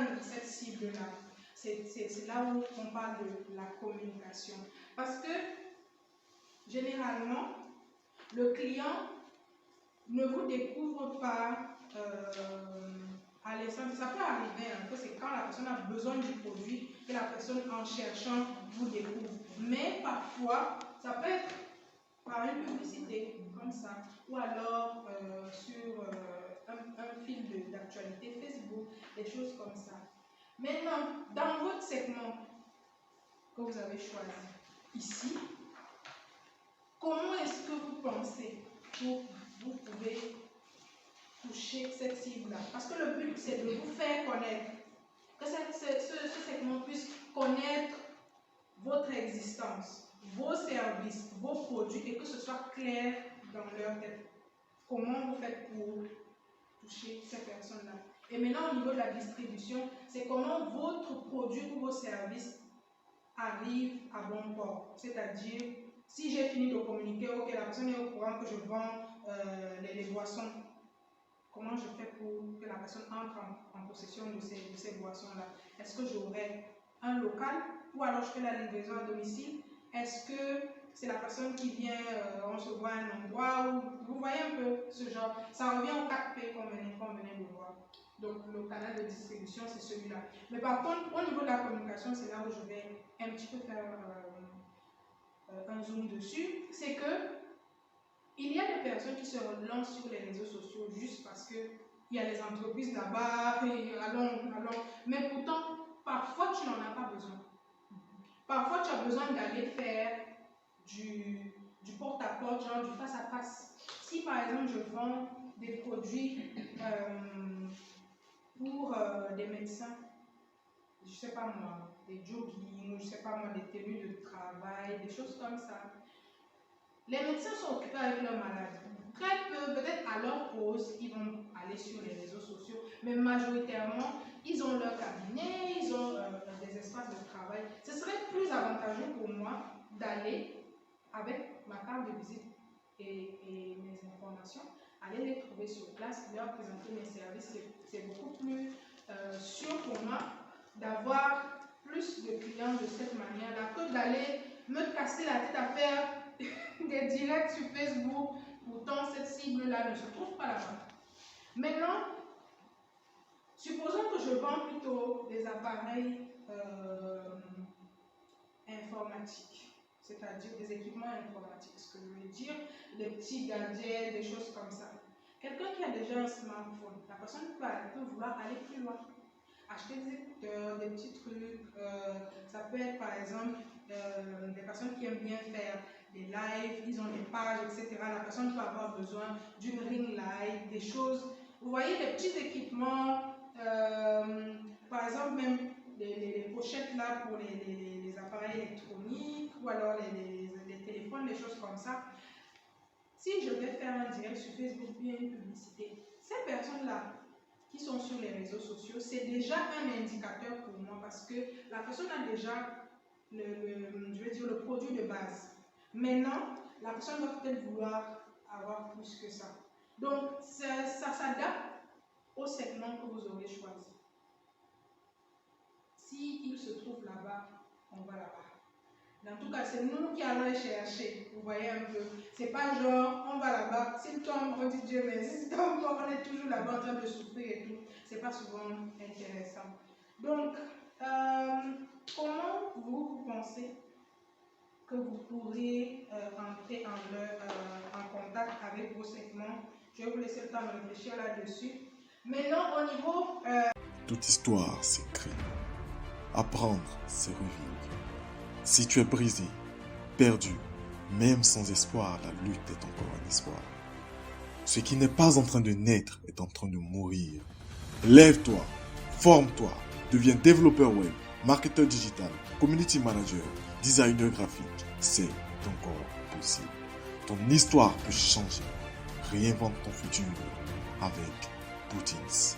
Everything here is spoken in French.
atteindre cette cible-là, c'est là où on parle de la communication. Parce que, généralement, le client ne vous découvre pas à l'instant. Ça peut arriver un peu, c'est quand la personne a besoin du produit que la personne, en cherchant, vous découvre. Mais parfois, ça peut être par une publicité comme ça, ou alors sur un fil d'actualité Facebook, des choses comme ça. Maintenant, dans votre segment que vous avez choisi ici, comment est-ce que vous pensez que vous pouvez toucher cette cible-là? Parce que le but, c'est de vous faire connaître, que ce segment puisse connaître votre existence, vos services, vos produits, et que ce soit clair dans leur tête. Comment vous faites pour toucher ces personnes-là? Et maintenant, au niveau de la distribution, c'est comment votre produit ou vos services arrivent à bon port. C'est-à-dire, si j'ai fini de communiquer, ok, la personne est au courant que je vends les boissons, comment je fais pour que la personne entre en possession de ces boissons-là? Est-ce que j'aurai un local, ou alors je fais la livraison à domicile? Est-ce que c'est la personne qui vient, on se voit à un endroit où, vous voyez un peu ce genre, ça revient au 4P qu'on venait de voir. Donc le canal de distribution, c'est celui-là. Mais par contre, au niveau de la communication, c'est là où je vais un petit peu faire un zoom dessus. C'est que il y a des personnes qui se lancent sur les réseaux sociaux juste parce qu'il y a les entreprises là-bas, et allons. Mais pourtant, parfois tu n'en as pas besoin. Parfois tu as besoin d'aller faire du porte-à-porte, genre du face-à-face. Si par exemple je vends des produits pour des médecins, je sais pas moi, des jogging, je sais pas moi, des tenues de travail, des choses comme ça. Les médecins sont occupés avec leurs malades. Très peu, peut-être à leur pause, ils vont aller sur les réseaux sociaux, mais majoritairement, ils ont leur cabinet, ils ont des espaces de travail. Ce serait plus avantageux pour moi d'aller avec ma carte de visite et mes informations, aller les trouver sur place, leur présenter mes services. C'est beaucoup plus sûr pour moi d'avoir plus de clients de cette manière-là que d'aller me casser la tête à faire des directs sur Facebook. Pourtant, cette cible-là ne se trouve pas là-bas. Maintenant, supposons que je vends plutôt des appareils informatiques, c'est-à-dire des équipements informatiques, ce que je veux dire, des petits gadgets, des choses comme ça. Quelqu'un qui a déjà un smartphone, la personne peut vouloir aller plus loin, acheter des écouteurs, des petits trucs. Ça peut être par exemple des personnes qui aiment bien faire des lives, ils ont des pages, etc. La personne peut avoir besoin d'une ring light, des choses. Vous voyez, des petits équipements, par exemple même les pochettes là pour les appareils électroniques, ou alors les téléphones, des choses comme ça. Si je vais faire un direct sur Facebook, bien une publicité, ces personnes-là qui sont sur les réseaux sociaux, c'est déjà un indicateur pour moi, parce que la personne a déjà le produit de base. Maintenant, la personne va peut-être vouloir avoir plus que ça. Donc, ça s'adapte au segment que vous aurez choisi. S'il se trouve là-bas, on va là-bas. En tout cas, c'est nous qui allons chercher. Vous voyez un peu. C'est pas genre, on va là-bas, s'il tombe, on dit Dieu merci. S'il tombe, on est toujours là-bas en train de souffrir et tout. C'est pas souvent intéressant. Donc, comment vous pensez que vous pourrez entrer en contact avec vos segments? Je vais vous laisser le temps de réfléchir là-dessus. Maintenant, au niveau... Toute histoire s'écrit. Apprendre, c'est revivre. Si tu es brisé, perdu, même sans espoir, la lutte est encore un espoir. Ce qui n'est pas en train de naître est en train de mourir. Lève-toi, forme-toi, deviens développeur web, marketeur digital, community manager, designer graphique. C'est encore possible. Ton histoire peut changer. Réinvente ton futur avec Boutins.